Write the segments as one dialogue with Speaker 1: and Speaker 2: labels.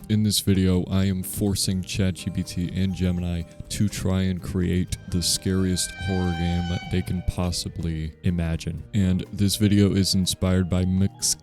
Speaker 1: in this video, I am forcing ChatGPT and Gemini to try and create the scariest horror game they can possibly imagine. And this video is inspired by Mix,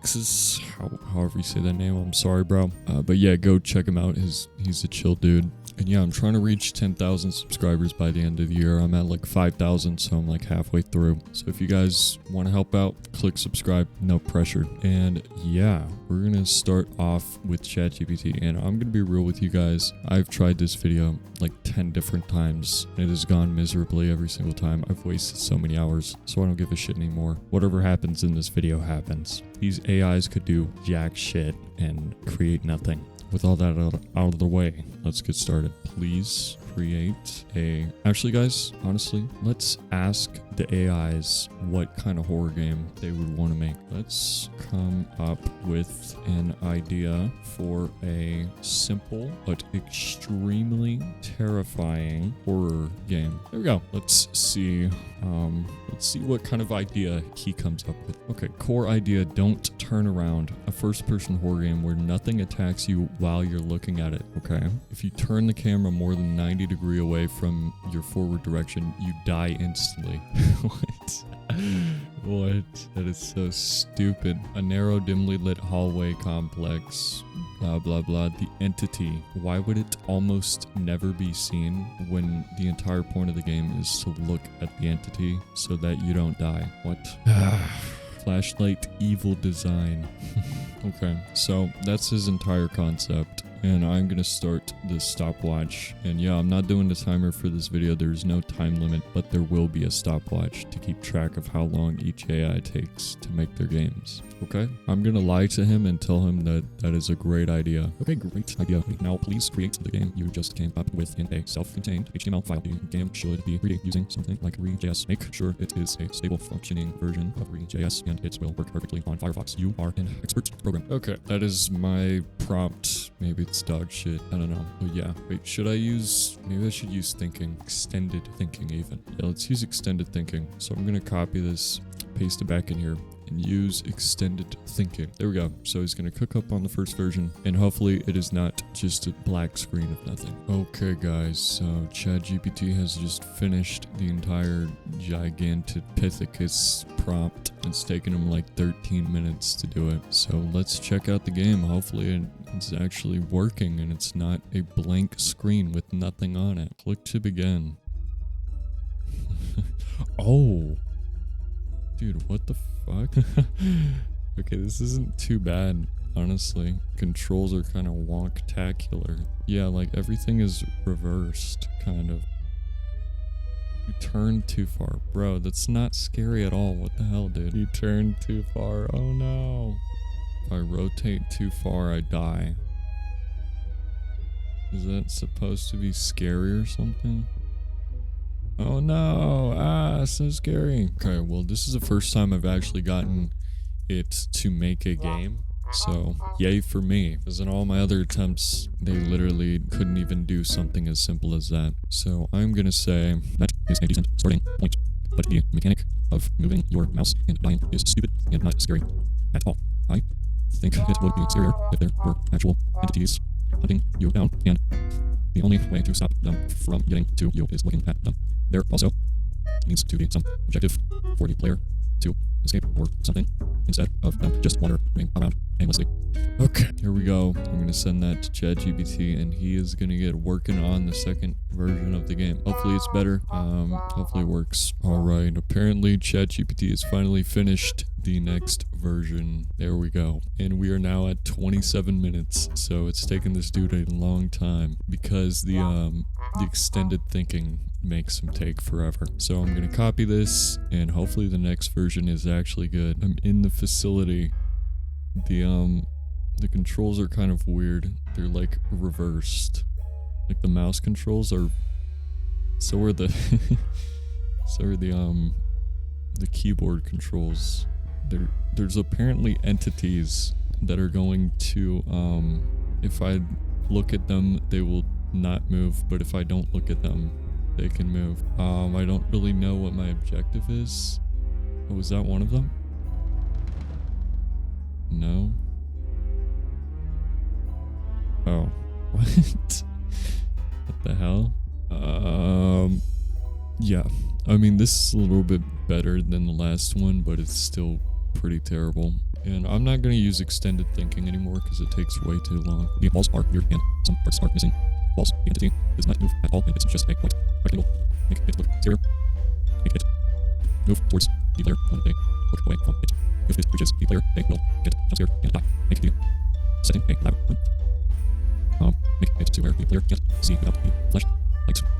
Speaker 1: however you say that name, I'm sorry bro. But yeah, go check him out, he's a chill dude. And yeah, I'm trying to reach 10,000 subscribers by the end of the year. I'm at like 5,000, so I'm like halfway through. So if you guys want to help out, click subscribe, no pressure. And yeah, we're going to start off with ChatGPT. And I'm going to be real with you guys. I've tried this video like 10 different times. It has gone miserably every single time. I've wasted so many hours, so I don't give a shit anymore. Whatever happens in this video happens. These AIs could do jack shit and create nothing. With all that out of the way, let's get started. Please create a... Actually, guys, honestly, let's ask the AIs what kind of horror game they would want to make. Let's come up with an idea for a simple but extremely terrifying horror game. There we go. Let's see what kind of idea he comes up with. Okay, core idea, don't turn around. A first-person horror game where nothing attacks you while you're looking at it, okay? If you turn the camera more than 90 degrees away from your forward direction, you die instantly. What? What? That is so stupid. A narrow, dimly lit hallway complex. Blah, blah, blah. The entity. Why would it almost never be seen when the entire point of the game is to look at the entity so that you don't die? What? Flashlight evil design. Okay, so that's his entire concept. And I'm going to start the stopwatch. And yeah, I'm not doing the timer for this video. There's no time limit, but there will be a stopwatch to keep track of how long each AI takes to make their games. Okay? I'm going to lie to him and tell him that that is a great idea. Okay, great idea. Now please create the game you just came up with in a self-contained HTML file. The game should be created using something like Re.js. Make sure it is a stable functioning version of Re.js and it will work perfectly on Firefox. You are an expert program. Okay, that is my prompt. Maybe it's dog shit. I don't know. But yeah. Wait, maybe I should use thinking. Extended thinking even. Yeah, let's use extended thinking. So I'm going to copy this, paste it back in here, and use extended thinking. There we go. So he's going to cook up on the first version, and hopefully it is not just a black screen of nothing. Okay, guys, so ChatGPT has just finished the entire Gigantopithecus prompt. It's taken him like 13 minutes to do it. So let's check out the game. Hopefully it's actually working and it's not a blank screen with nothing on it. Click to begin. Oh. Dude, what the fuck? Okay, this isn't too bad, honestly. Controls are kind of wonktacular. Yeah, like everything is reversed, kind of. You turned too far. Bro, that's not scary at all. What the hell, dude? You turned too far. Oh no. If I rotate too far, I die. Is that supposed to be scary or something? Oh no, so scary. Okay, well this is the first time I've actually gotten it to make a game. So, yay for me. Because in all my other attempts, they literally couldn't even do something as simple as that. So I'm gonna say that is a decent starting point. But the mechanic of moving your mouse and dying is stupid and not scary at all. I think it would be scarier if there were actual entities hunting you down, and the only way to stop them from getting to you is looking at them. There also needs to be some objective for the player to escape or something, instead of them just wandering around aimlessly. Okay, here we go. I'm going to send that to ChatGPT and he is going to get working on the second version of the game. Hopefully it's better. Hopefully it works. Alright, apparently ChatGPT has finally finished the next version. There we go. And we are now at 27 minutes. So it's taken this dude a long time because the extended thinking makes him take forever. So I'm going to copy this and hopefully the next version is actually good. I'm in the facility. The controls are kind of weird. They're like reversed. Like the mouse controls are, so are the the keyboard controls. There's apparently entities that are going to, if I look at them, they will not move, but if I don't look at them, they can move. I don't really know what my objective is. Oh, was that one of them? No. Oh, what? What the hell? Yeah. I mean, this is a little bit better than the last one, but it's still pretty terrible. And I'm not going to use extended thinking anymore because it takes way too long. The walls are weird and some parts are missing. Walls, the entity does not move at all, and it's just a point rectangle. Make it look zero. Make it move towards the player when they look away from it. If this reaches the player, they will get jump scare and die. Make the setting a loud one. Make it to where the player can't see without the flashlight.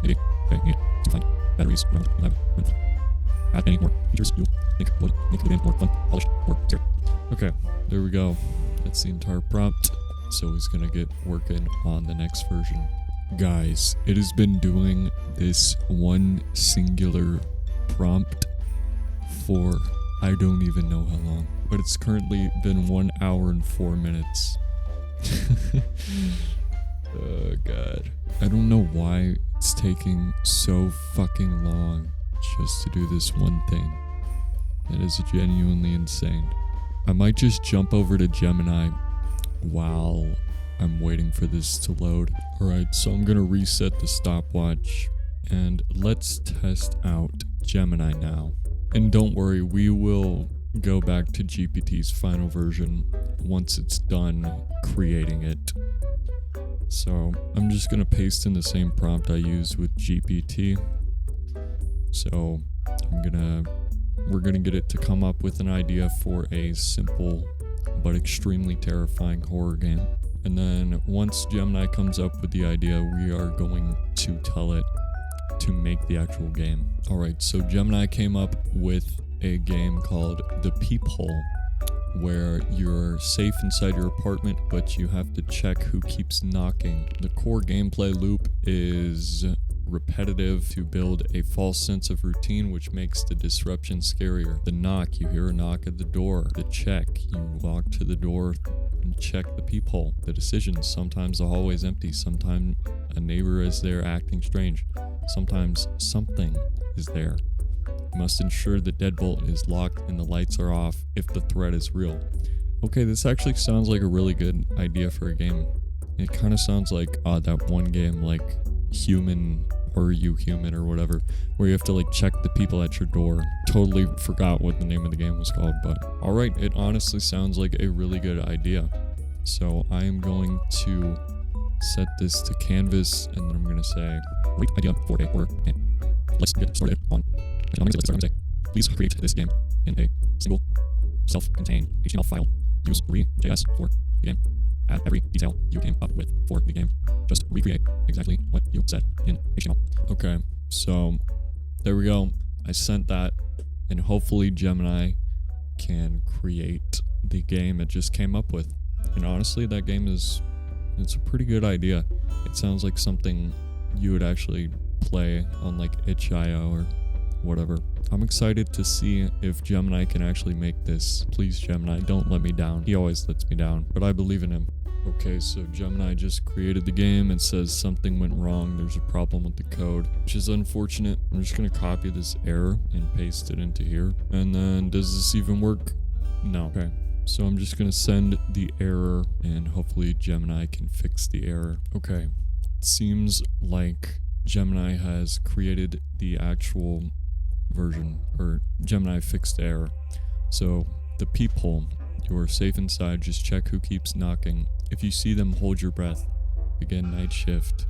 Speaker 1: Maybe they need to find batteries around the labyrinth. Add any more features you think would make the game more fun, polished, or zero. Okay, there we go. That's the entire prompt. So he's gonna get working on the next version. Guys, it has been doing this one singular prompt for I don't even know how long, but it's currently been 1 hour and 4 minutes. Oh god. I don't know why it's taking so fucking long just to do this one thing. That is genuinely insane. I might just jump over to Gemini while I'm waiting for this to load. Alright, so I'm gonna reset the stopwatch and let's test out Gemini now. And don't worry, we will go back to GPT's final version once it's done creating it. So I'm just gonna paste in the same prompt I used with GPT. So we're gonna get it to come up with an idea for a simple but extremely terrifying horror game. And then once Gemini comes up with the idea, we are going to tell it to make the actual game. Alright, so Gemini came up with a game called The Peephole, where you're safe inside your apartment, but you have to check who keeps knocking. The core gameplay loop is repetitive to build a false sense of routine, which makes the disruption scarier. The knock, you hear a knock at the door. The check, you walk to the door and check the peephole. The decisions, sometimes the hallway's empty, sometimes a neighbor is there acting strange, sometimes something is there. You must ensure the deadbolt is locked and the lights are off if the threat is real. Okay, this actually sounds like a really good idea for a game. It kind of sounds like that one game, like Human or You Human or whatever, where you have to like check the people at your door. Totally forgot what the name of the game was called, but alright, it honestly sounds like a really good idea. So I am going to set this to canvas and then I'm going to say, great idea for a horror game. Let's get started on. I'm going to say, please create this game in a single self-contained HTML file. Use re.js for the game. Add every detail you came up with for the game. Just recreate exactly what you said in HTML. Okay, so there we go. I sent that, and hopefully Gemini can create the game it just came up with. And honestly, that game it's a pretty good idea. It sounds like something you would actually play on like itch.io or whatever. I'm excited to see if Gemini can actually make this. Please, Gemini, don't let me down. He always lets me down, but I believe in him. Okay, so Gemini just created the game and says something went wrong. There's a problem with the code, which is unfortunate. I'm just gonna copy this error and paste it into here. And then, does this even work? No. Okay, so I'm just gonna send the error and hopefully Gemini can fix the error. Okay, it seems like Gemini has created the actual version, or Gemini fixed the error. So the peephole, you're safe inside, just check who keeps knocking. If you see them, hold your breath. Begin night shift.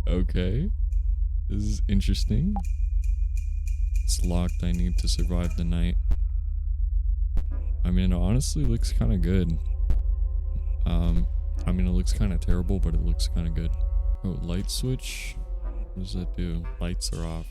Speaker 1: Okay, this is interesting. It's locked, I need to survive the night. I mean, it honestly looks kind of good. I mean, it looks kind of terrible, but it looks kind of good. Oh, light switch. What does that do? Lights are off.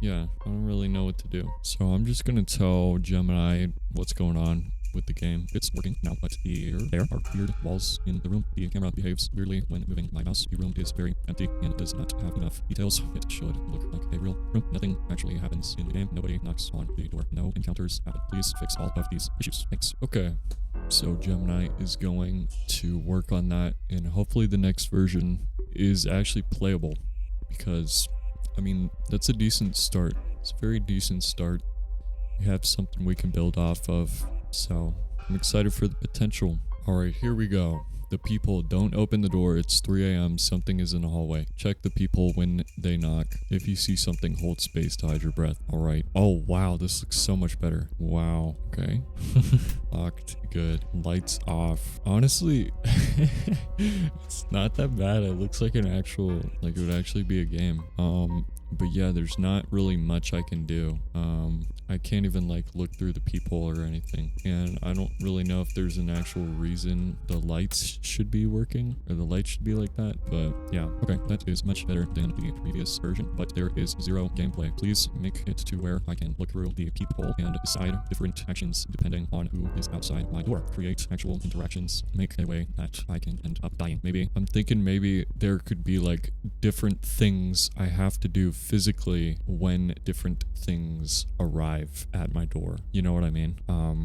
Speaker 1: Yeah, I don't really know what to do. So I'm just gonna tell Gemini what's going on with the game. It's working now, but there are weird walls in the room. The camera behaves weirdly when moving my mouse. The room is very empty and does not have enough details. It should look like a real room. Nothing actually happens in the game. Nobody knocks on the door. No encounters happen. Please fix all of these issues. Thanks. Okay. So Gemini is going to work on that, and hopefully the next version is actually playable, because I mean, that's a decent start. It's a very decent start. We have something we can build off of. So I'm excited for the potential. All right, here we go. The people, don't open the door. It's 3 a.m. Something is in the hallway. Check the people when they knock. If you see something, hold space to hide your breath. All right. Oh, wow. This looks so much better. Wow. Okay. Locked. Good. Lights off. Honestly, it's not that bad. It looks like an actual, like it would actually be a game. But yeah, there's not really much I can do. I can't even like look through the people or anything. And I don't really know if there's an actual reason the lights should be working or the lights should be like that. But yeah, okay, that is much better than the previous version, but there is zero gameplay. Please make it to where I can look through the people and decide different actions depending on who is outside my door. Create actual interactions. Make a way that I can end up dying. Maybe I'm thinking maybe there could be like different things I have to do physically when different things arrive at my door. You know what I mean?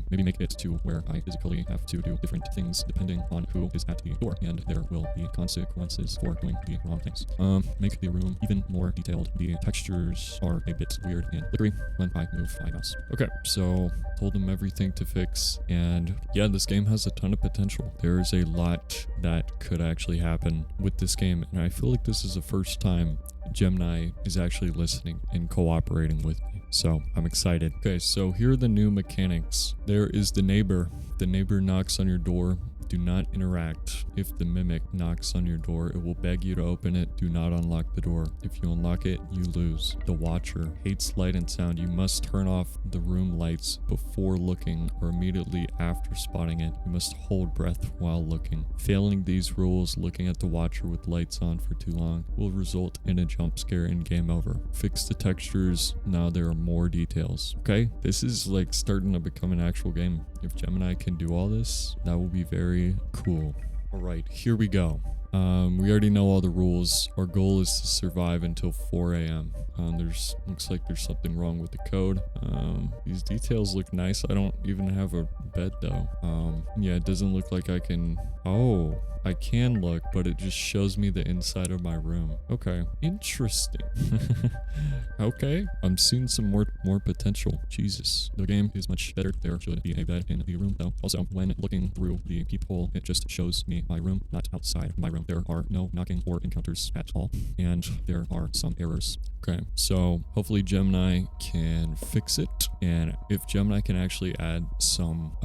Speaker 1: Maybe make it to where I physically have to do different things depending on who is at the door, and there will be consequences for doing the wrong things. Make the room even more detailed. The textures are a bit weird and flickery when I move my mouse. Okay, so told them everything to fix, and yeah, this game has a ton of potential. There's a lot that could actually happen with this game, and I feel like this is the first time Gemini is actually listening and cooperating with me, so I'm excited. Okay, so here are the new mechanics. There is the neighbor. The neighbor knocks on your door. Do not interact. If the mimic knocks on your door, it will beg you to open it. Do not unlock the door. If you unlock it, you lose. The watcher hates light and sound. You must turn off the room lights before looking or immediately after spotting it. You must hold breath while looking. Failing these rules, looking at the watcher with lights on for too long will result in a jump scare and game over. Fix the textures. Now there are more details. Okay, this is like starting to become an actual game. If Gemini can do all this, that will be very cool. All right, here we go. We already know all the rules. Our goal is to survive until 4 a.m. Looks like there's something wrong with the code. These details look nice. I don't even have a bed though. Yeah, it doesn't look like I can. Oh, I can look, but it just shows me the inside of my room. Okay, interesting. Okay, I'm seeing some more potential. Jesus, the game is much better. There should be a bed in the room though. Also, when looking through the peephole, it just shows me my room, not outside my room. There are no knocking or encounters at all, and there are some errors. Okay, so hopefully Gemini can fix it, and if Gemini can actually add some,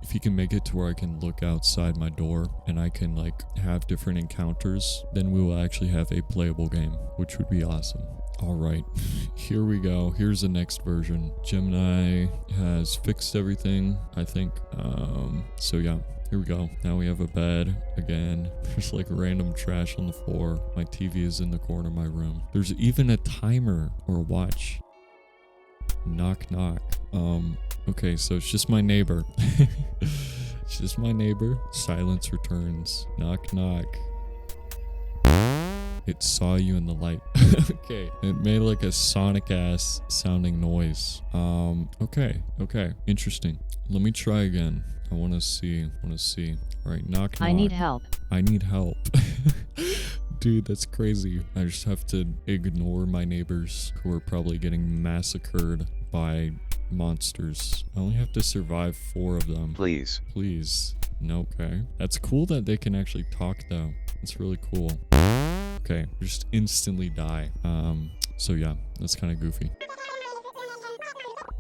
Speaker 1: if he can make it to where I can look outside my door and I can like have different encounters, then we will actually have a playable game, which would be awesome. All right, here we go. Here's the next version. Gemini has fixed everything, I think. So yeah, here we go. Now we have a bed again. There's like random trash on the floor. My TV is in the corner of my room. There's even a timer or a watch. Knock, knock. Okay, so it's just my neighbor. It's just my neighbor. Silence returns. Knock, knock. It saw you in the light. Okay. It made like a Sonic ass sounding noise. Okay. Interesting. Let me try again. I want to see. All right, knock, knock.
Speaker 2: I need help.
Speaker 1: I need help. Dude, that's crazy. I just have to ignore my neighbors who are probably getting massacred by monsters. I only have to survive 4 of them.
Speaker 3: Please.
Speaker 1: No, okay. That's cool that they can actually talk though. That's really cool. Okay, just instantly die. So yeah, that's kind of goofy.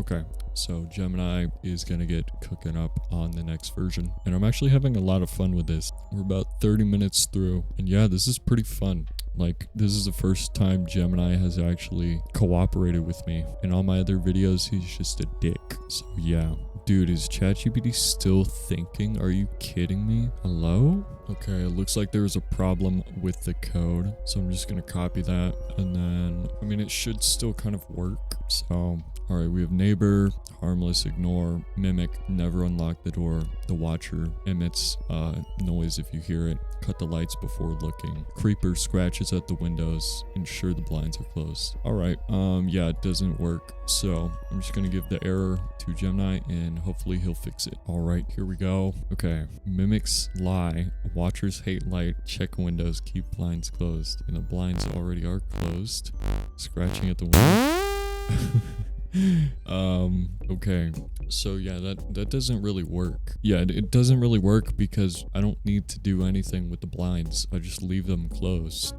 Speaker 1: Okay, so Gemini is gonna get cooking up on the next version, and I'm actually having a lot of fun with this. We're about 30 minutes through, and yeah, this is pretty fun. Like, this is the first time Gemini has actually cooperated with me. In all my other videos, he's just a dick. So yeah. Dude, is ChatGPT still thinking? Are you kidding me? Hello? Okay, it looks like there was a problem with the code. So I'm just gonna copy that. And then, I mean, it should still kind of work. So, all right, we have neighbor, harmless, ignore, mimic, never unlock the door. The watcher emits noise if you hear it. Cut the lights before looking. Creeper scratches at the windows. Ensure the blinds are closed. All right, yeah, it doesn't work. So I'm just gonna give the error to Gemini and hopefully he'll fix it. All right, here we go. Okay, mimics lie. Watchers hate light. Check windows. Keep blinds closed. And the blinds already are closed. Scratching at the window. Okay. So yeah, that doesn't really work. Yeah, it doesn't really work because I don't need to do anything with the blinds. I just leave them closed.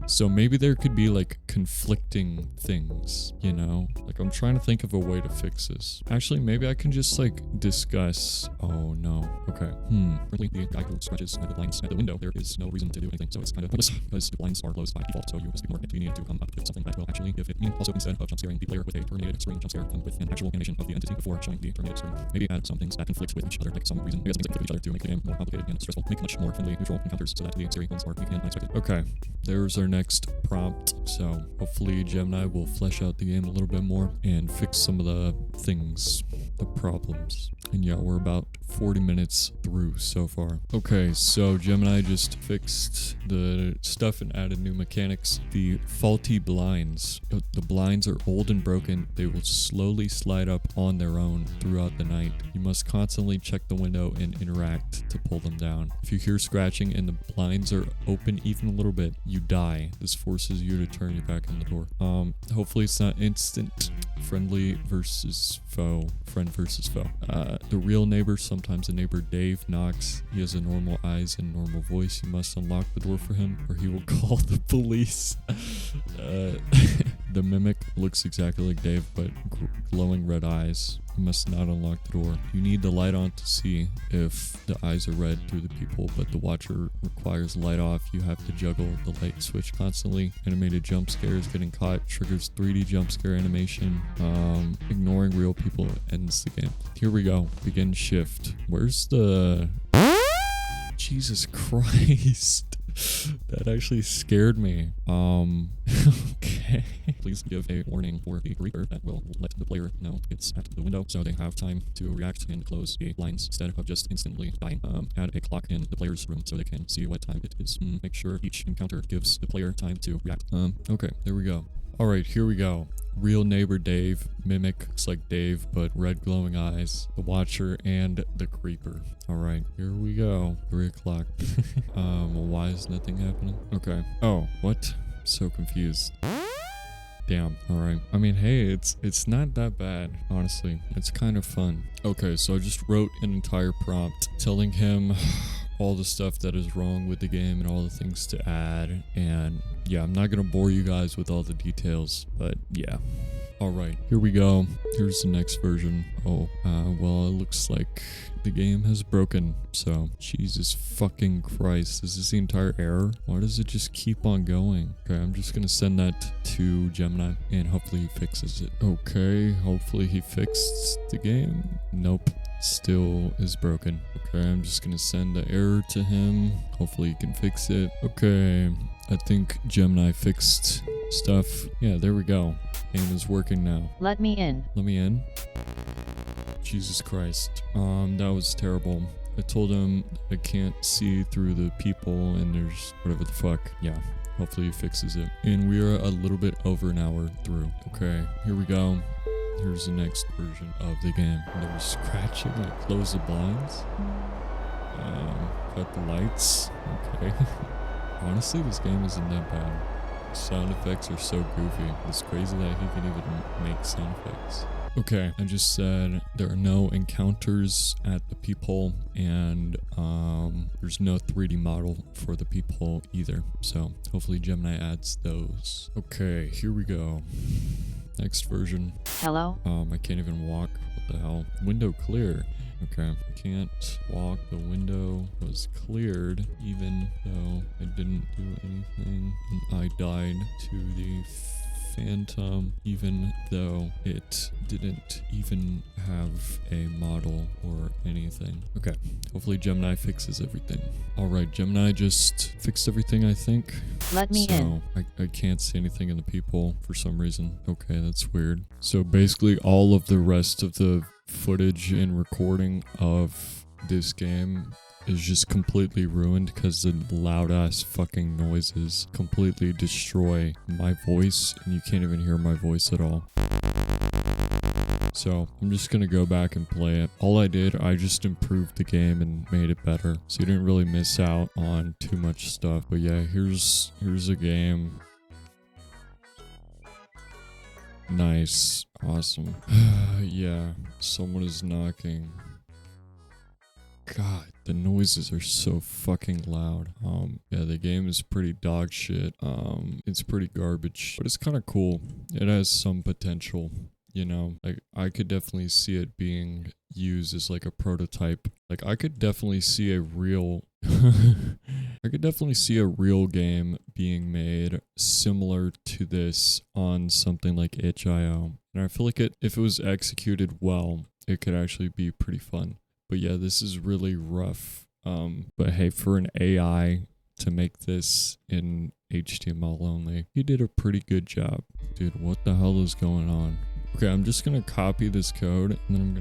Speaker 1: So maybe there could be like conflicting things, you know? Like I'm trying to think of a way to fix this. Actually, maybe I can just like discuss. Oh no. Okay. Currently the guy who scratches at the blinds at the window, there is no reason to do anything. So it's kind of pointless because the blinds are closed by default. So you must ignore it. You need to come up with something that will actually give it meaning. Also, instead of jump scaring the player with a terminated screen jump scare, come with an actual animation of the entity before showing the terminated screen. Maybe add some things that conflict with each other, like some reason you guys conflict with each other to make the game more complicated and stressful. Make much more friendly, neutral encounters so that the scary ones are unique and unexpected. Okay, there's our next prompt. So hopefully Gemini will flesh out the game a little bit more and fix some of the things, the problems. And yeah, we're about 40 minutes through so far. Okay, so Gemini just fixed the stuff and added new mechanics. The faulty blinds. The blinds are old and broken. They will slowly slide up on their own throughout the night. You must constantly check the window and interact to pull them down. If you hear scratching and the blinds are open even a little bit, you die. This forces you to turn your back on the door. Hopefully it's not instant. Friendly versus foe. Friend versus foe. The real neighbor, sometimes the neighbor Dave, knocks. He has a normal eyes and normal voice. You must unlock the door for him or he will call the police. The mimic looks exactly like Dave, but glowing red eyes. You must not unlock the door. You need the light on to see if the eyes are red through the people, but the watcher requires light off. You have to juggle the light switch constantly. Animated jump scares, getting caught triggers 3D jump scare animation. Ignoring real people ends the game. Here we go. Begin shift. Where's the... Jesus Christ. That actually scared me. Okay. Please give a warning for the creeper that will let the player know it's at the window so they have time to react and close the blinds instead of just instantly dying. Add a clock in the player's room so they can see what time it is. Make sure each encounter gives the player time to react. Okay, there we go. Alright, here we go. Real neighbor Dave, mimic looks like Dave, but red glowing eyes, the watcher, and the creeper. Alright, here we go. 3 o'clock. Why is nothing happening? Okay. Oh, what? So confused. Damn. Alright. I mean, hey, it's not that bad, honestly. It's kind of fun. Okay, so I just wrote an entire prompt telling him all the stuff that is wrong with the game and all the things to add. And yeah, I'm not gonna bore you guys with all the details, but yeah. Alright, here we go. Here's the next version. Oh, well, it looks like the game has broken. So, Jesus fucking Christ. Is this the entire error? Why does it just keep on going? Okay, I'm just gonna send that to Gemini and hopefully he fixes it. Okay, hopefully he fixed the game. Nope. Still is broken. Okay, I'm just gonna send the error to him. Hopefully he can fix it. Okay, I think Gemini fixed stuff. Yeah, there we go. Game is working now.
Speaker 2: Let me in.
Speaker 1: Let me in? Jesus Christ. That was terrible. I told him I can't see through the people and there's whatever the fuck. Yeah, hopefully he fixes it. And we are a little bit over an hour through. Okay, here we go. Here's the next version of the game. There's scratching. I close the blinds. Cut the lights. Okay. Honestly, this game isn't that bad. Sound effects are so goofy. It's crazy that he can even make sound effects. Okay, I just said there are no encounters at the peephole, and there's no 3D model for the peephole either. So hopefully Gemini adds those. Okay, here we go. Next version.
Speaker 2: Hello?
Speaker 1: I can't even walk. What the hell? Window clear. Okay, can't walk. The window was cleared even though I didn't do anything. And I died to the phantom even though it didn't even have a model or anything. Okay, hopefully Gemini fixes everything. Alright, Gemini just fixed everything, I think.
Speaker 2: Let me in.
Speaker 1: I can't see anything in the people for some reason. Okay, that's weird. So basically all of the rest of the footage and recording of this game is just completely ruined because the loud ass fucking noises completely destroy my voice and you can't even hear my voice at all. So I'm just gonna go back and play it. All I did, I just improved the game and made it better. So you didn't really miss out on too much stuff. But yeah, here's a game. Nice. Awesome. Yeah, someone is knocking. God, the noises are so fucking loud. Yeah, the game is pretty dog shit. It's pretty garbage, but it's kind of cool. It has some potential, you know. Like, I could definitely see it being used as like a prototype. Like, I could definitely see a real I could definitely see a real game being made similar to this on something like itch.io. And I feel like if it was executed well, it could actually be pretty fun. But yeah, this is really rough. But hey, for an AI to make this in HTML only, he did a pretty good job. Dude, what the hell is going on? Okay, I'm just gonna copy this code, and then I'm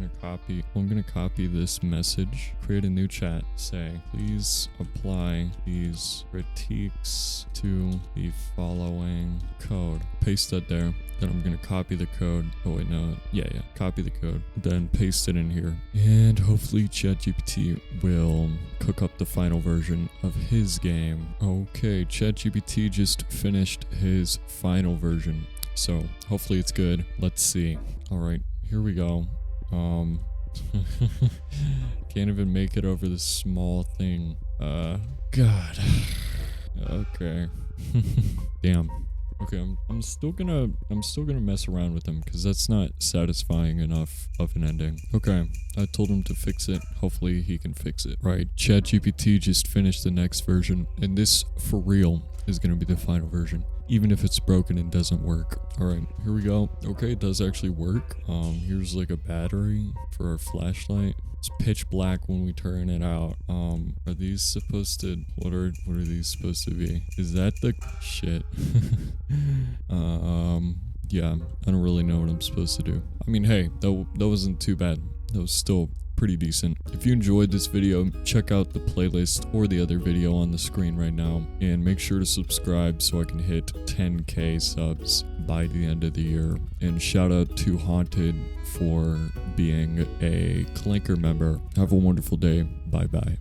Speaker 1: gonna copy this message, create a new chat, say, please apply these critiques to the following code. Paste that there. Then I'm gonna copy the code. Oh wait, no, yeah, copy the code. Then paste it in here. And hopefully ChatGPT will cook up the final version of his game. Okay, ChatGPT just finished his final version. So hopefully it's good. Let's see. All right, here we go. Can't even make it over this small thing. God. Okay. Damn. Okay, I'm still gonna mess around with him because that's not satisfying enough of an ending. Okay, I told him to fix it. Hopefully he can fix it. Right, ChatGPT just finished the next version, and this for real is gonna be the final version, even if it's broken and doesn't work. All right, here we go. Okay, it does actually work. Here's like a battery for our flashlight. It's pitch black when we turn it out. Are these supposed to, what are these supposed to be? Is that the shit? Yeah, I don't really know what I'm supposed to do. I mean, hey, that wasn't too bad. That was still pretty decent. If you enjoyed this video, check out the playlist or the other video on the screen right now, and make sure to subscribe so I can hit 10k subs by the end of the year. And shout out to Haunted for being a Clanker member. Have a wonderful day. Bye bye.